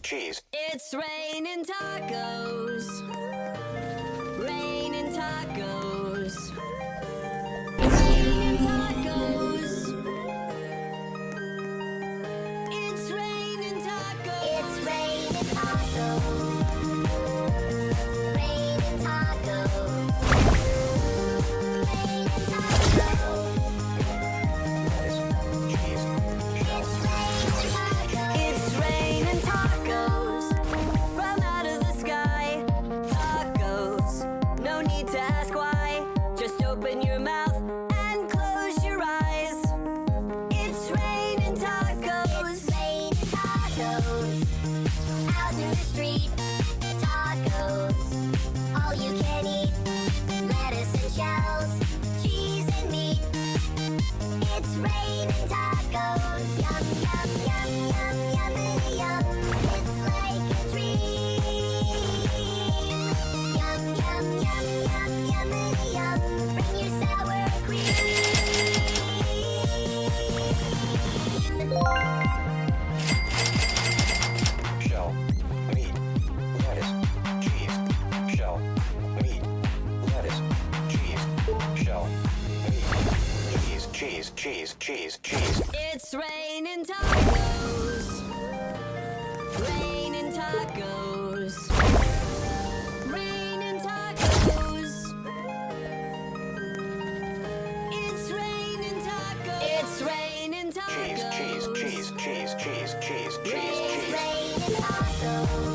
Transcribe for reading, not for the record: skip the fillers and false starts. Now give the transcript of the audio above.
Cheese. It's raining tacos. Raining tacos. Raining tacos. It's raining tacos. It's raining tacos. Raining tacos. Raining tacos. It's raining tacos from out of the sky. Tacos, no need to ask why. Just open your mouth and close your eyes. It's raining tacos. It's raining tacos. Out in the street, tacos. All you can eat. Lettuce and shells, cheese and meat. It's raining tacos. Yum, yum, yum, yum, yummity yum. It's like a dream. Yum, yum, yum, yum, yummity yum. Bring your sour cream. Shell, meat, lettuce, cheese. Shell, meat, lettuce, cheese. Shell, meat, cheese. It's raining tacos. Raining tacos. Raining tacos. It's raining tacos. It's raining tacos. Cheese. It's raining tacos.